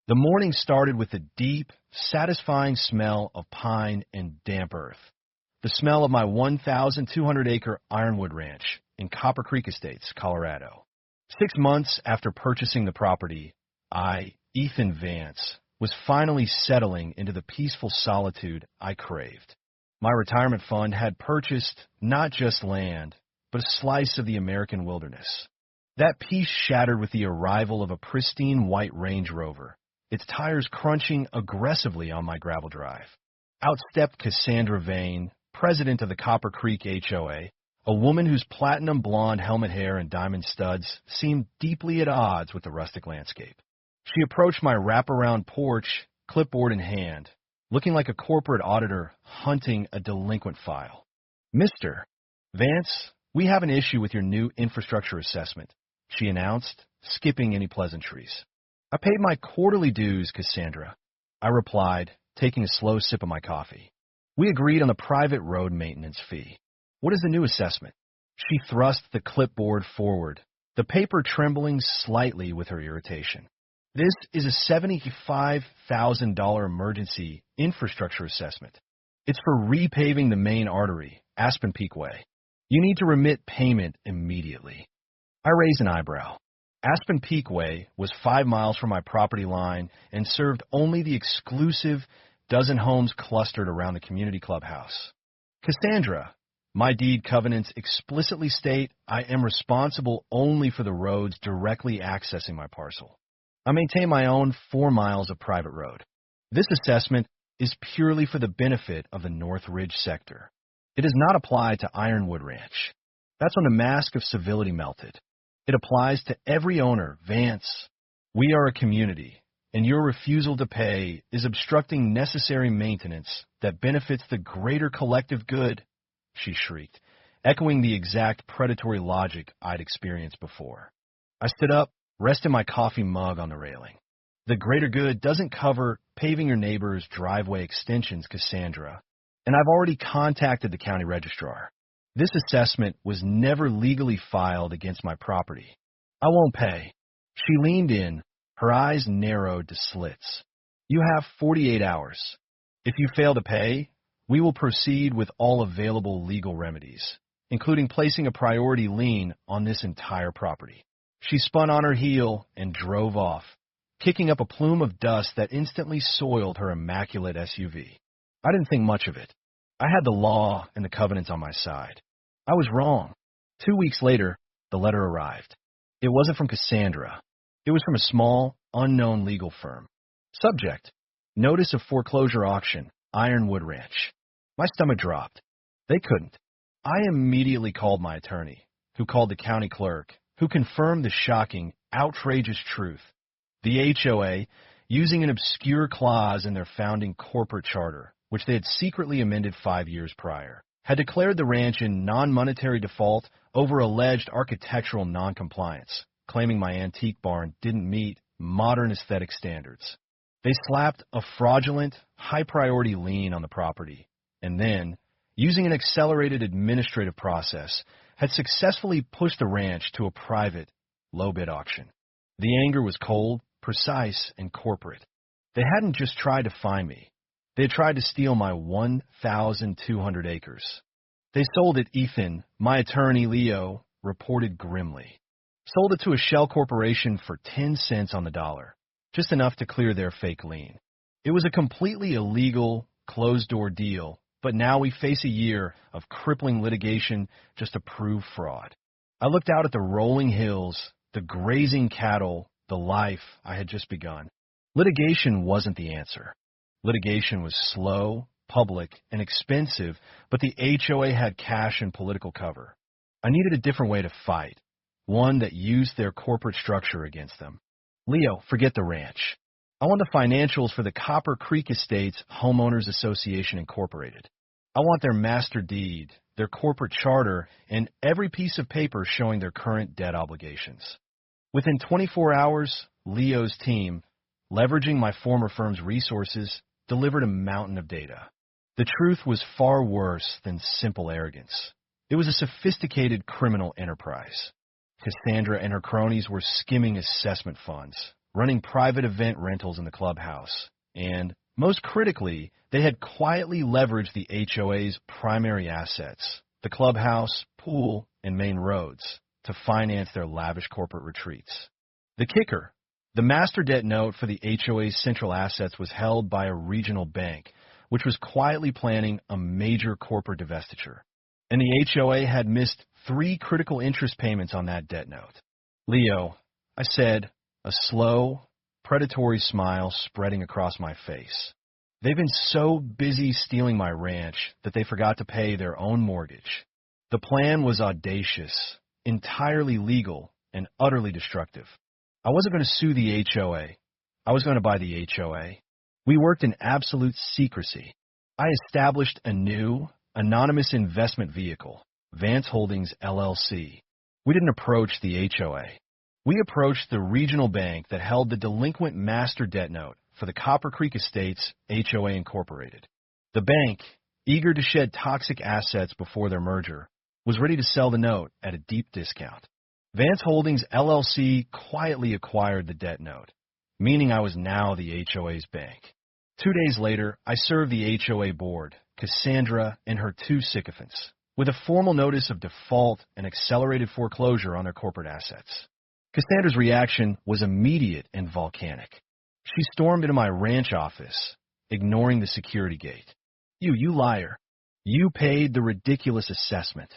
The morning started with a deep, satisfying smell of pine and damp earth. The smell of my 1,200-acre Ironwood Ranch in Copper Creek Estates, Colorado. 6 months after purchasing the property, Ethan Vance, was finally settling into the peaceful solitude I craved. My retirement fund had purchased not just land, but a slice of the American wilderness. That peace shattered with the arrival of a pristine white Range Rover, its tires crunching aggressively on my gravel drive. Out stepped Cassandra Vane, president of the Copper Creek HOA, a woman whose platinum blonde helmet hair and diamond studs seemed deeply at odds with the rustic landscape. She approached my wraparound porch, clipboard in hand, looking like a corporate auditor hunting a delinquent file. "Mr. Vance, we have an issue with your new infrastructure assessment," she announced, skipping any pleasantries. "I paid my quarterly dues, Cassandra," I replied, taking a slow sip of my coffee. "We agreed on the private road maintenance fee. What is the new assessment?" She thrust the clipboard forward, the paper trembling slightly with her irritation. "This is a $75,000 emergency infrastructure assessment. It's for repaving the main artery, Aspen Peak Way. You need to remit payment immediately." I raised an eyebrow. Aspen Peak Way was 5 miles from my property line and served only the exclusive dozen homes clustered around the community clubhouse. "Cassandra, my deed covenants explicitly state I am responsible only for the roads directly accessing my parcel. I maintain my own 4 miles of private road. This assessment is purely for the benefit of the North Ridge sector. It does not apply to Ironwood Ranch. That's when the mask of civility melted. It applies to every owner, Vance. We are a community, and your refusal to pay is obstructing necessary maintenance that benefits the greater collective good," she shrieked, echoing the exact predatory logic I'd experienced before. I stood up, resting my coffee mug on the railing. "The greater good doesn't cover paving your neighbor's driveway extensions, Cassandra, and I've already contacted the county registrar. This assessment was never legally filed against my property. I won't pay." She leaned in, her eyes narrowed to slits. "You have 48 hours. If you fail to pay, we will proceed with all available legal remedies, including placing a priority lien on this entire property." She spun on her heel and drove off, kicking up a plume of dust that instantly soiled her immaculate SUV. I didn't think much of it. I had the law and the covenants on my side. I was wrong. 2 weeks later, the letter arrived. It wasn't from Cassandra. It was from a small, unknown legal firm. Subject: Notice of foreclosure auction, Ironwood Ranch. My stomach dropped. They couldn't. I immediately called my attorney, who called the county clerk, who confirmed the shocking, outrageous truth. The HOA, using an obscure clause in their founding corporate charter, which they had secretly amended 5 years prior, had declared the ranch in non-monetary default over alleged architectural noncompliance, claiming my antique barn didn't meet modern aesthetic standards. They slapped a fraudulent, high-priority lien on the property, and then, using an accelerated administrative process, had successfully pushed the ranch to a private, low-bid auction. The anger was cold, precise, and corporate. They hadn't just tried to fine me. They had tried to steal my 1,200 acres. They sold it, Ethan, my attorney Leo, reported grimly. Sold it to a shell corporation for 10 cents on the dollar, just enough to clear their fake lien. It was a completely illegal, closed-door deal, but now we face a year of crippling litigation just to prove fraud. I looked out at the rolling hills, the grazing cattle, the life I had just begun. Litigation wasn't the answer. Litigation was slow, public, and expensive, but the HOA had cash and political cover. I needed a different way to fight, one that used their corporate structure against them. "Leo, forget the ranch. I want the financials for the Copper Creek Estates Homeowners Association Incorporated. I want their master deed, their corporate charter, and every piece of paper showing their current debt obligations." Within 24 hours, Leo's team, leveraging my former firm's resources, delivered a mountain of data. The truth was far worse than simple arrogance. It was a sophisticated criminal enterprise. Cassandra and her cronies were skimming assessment funds, running private event rentals in the clubhouse, and, most critically, they had quietly leveraged the HOA's primary assets, the clubhouse, pool, and main roads, to finance their lavish corporate retreats. The kicker: the master debt note for the HOA's central assets was held by a regional bank, which was quietly planning a major corporate divestiture. And the HOA had missed 3 critical interest payments on that debt note. "Leo," I said, a slow, predatory smile spreading across my face. "They've been so busy stealing my ranch that they forgot to pay their own mortgage. The plan was audacious, entirely legal, and utterly destructive. I wasn't going to sue the HOA. I was going to buy the HOA. We worked in absolute secrecy. I established a new, anonymous investment vehicle, Vance Holdings, LLC. We didn't approach the HOA. We approached the regional bank that held the delinquent master debt note for the Copper Creek Estates, HOA Incorporated. The bank, eager to shed toxic assets before their merger, was ready to sell the note at a deep discount. Vance Holdings, LLC quietly acquired the debt note, meaning I was now the HOA's bank. 2 days later, I served the HOA board, Cassandra and her 2 sycophants, with a formal notice of default and accelerated foreclosure on their corporate assets. Cassandra's reaction was immediate and volcanic. She stormed into my ranch office, ignoring the security gate. You liar. You paid the ridiculous assessment.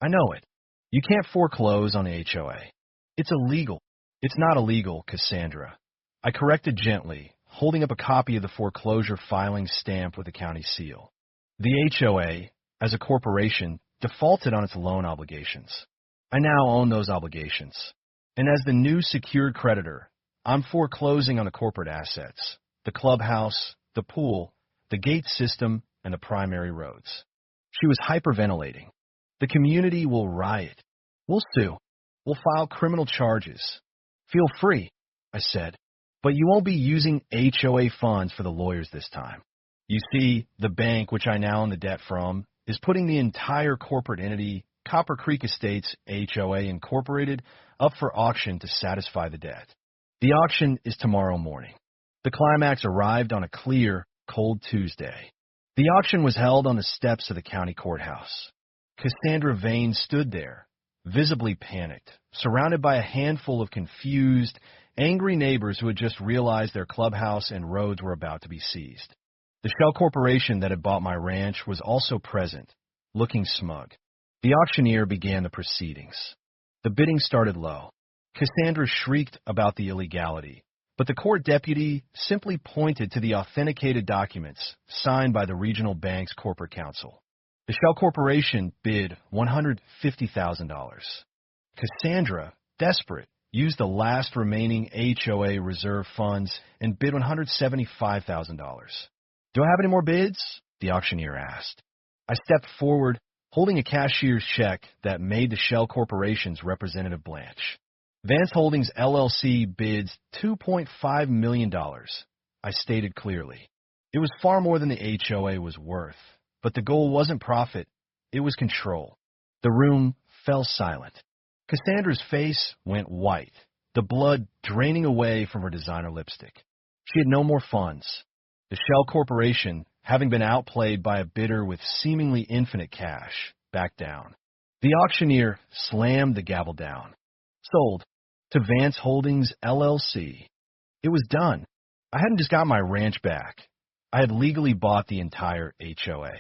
I know it. You can't foreclose on the HOA. It's illegal." "It's not illegal, Cassandra," I corrected gently, holding up a copy of the foreclosure filing stamped with the county seal. "The HOA, as a corporation, defaulted on its loan obligations. I now own those obligations. And as the new secured creditor, I'm foreclosing on the corporate assets, the clubhouse, the pool, the gate system, and the primary roads." She was hyperventilating. "The community will riot. We'll sue. We'll file criminal charges." "Feel free," I said, "but you won't be using HOA funds for the lawyers this time. You see, the bank, which I now own the debt from, is putting the entire corporate entity, Copper Creek Estates, HOA Incorporated, up for auction to satisfy the debt. The auction is tomorrow morning." The climax arrived on a clear, cold Tuesday. The auction was held on the steps of the county courthouse. Cassandra Vane stood there, visibly panicked, surrounded by a handful of confused, angry neighbors who had just realized their clubhouse and roads were about to be seized. The shell corporation that had bought my ranch was also present, looking smug. The auctioneer began the proceedings. The bidding started low. Cassandra shrieked about the illegality, but the court deputy simply pointed to the authenticated documents signed by the regional bank's corporate counsel. The shell corporation bid $150,000. Cassandra, desperate, used the last remaining HOA reserve funds and bid $175,000. "Do I have any more bids?" the auctioneer asked. I stepped forward, holding a cashier's check that made the shell corporation's representative blanch. "Vance Holdings, LLC bids $2.5 million, I stated clearly. It was far more than the HOA was worth, but the goal wasn't profit, it was control. The room fell silent. Cassandra's face went white, the blood draining away from her designer lipstick. She had no more funds. The shell corporation, having been outplayed by a bidder with seemingly infinite cash, backed down. The auctioneer slammed the gavel down. "Sold to Vance Holdings, LLC. It was done. I hadn't just got my ranch back. I had legally bought the entire HOA.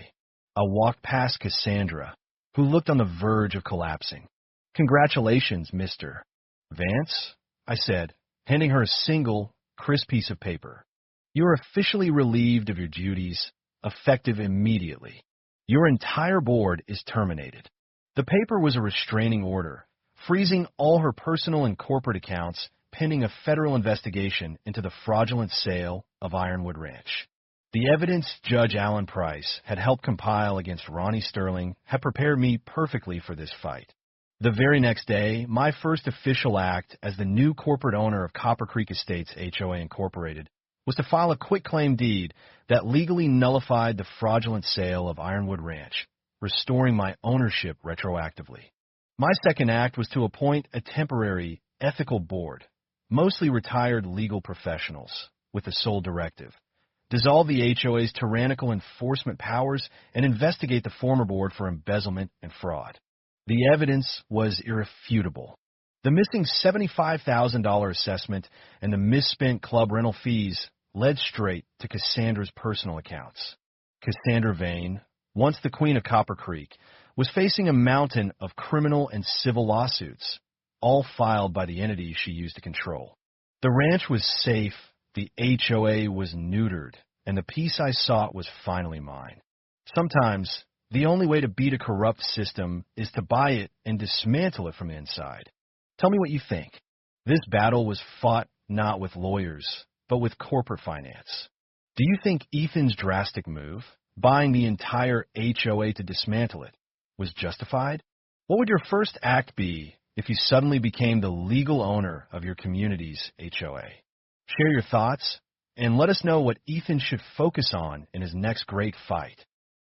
I walked past Cassandra, who looked on the verge of collapsing. "Congratulations, Mr. Vance," I said, handing her a single, crisp piece of paper. "You are officially relieved of your duties, effective immediately. Your entire board is terminated." The paper was a restraining order, freezing all her personal and corporate accounts pending a federal investigation into the fraudulent sale of Ironwood Ranch. The evidence Judge Alan Price had helped compile against Ronnie Sterling had prepared me perfectly for this fight. The very next day, my first official act as the new corporate owner of Copper Creek Estates, HOA Incorporated, was to file a quitclaim deed that legally nullified the fraudulent sale of Ironwood Ranch, restoring my ownership retroactively. My second act was to appoint a temporary ethical board, mostly retired legal professionals, with the sole directive: dissolve the HOA's tyrannical enforcement powers and investigate the former board for embezzlement and fraud. The evidence was irrefutable. The missing $75,000 assessment and the misspent club rental fees led straight to Cassandra's personal accounts. Cassandra Vane, once the queen of Copper Creek, was facing a mountain of criminal and civil lawsuits, all filed by the entities she used to control. The ranch was safe, the HOA was neutered, and the peace I sought was finally mine. Sometimes, the only way to beat a corrupt system is to buy it and dismantle it from the inside. Tell me what you think. This battle was fought not with lawyers, but with corporate finance. Do you think Ethan's drastic move, buying the entire HOA to dismantle it, was justified? What would your first act be if you suddenly became the legal owner of your community's HOA? Share your thoughts and let us know what Ethan should focus on in his next great fight.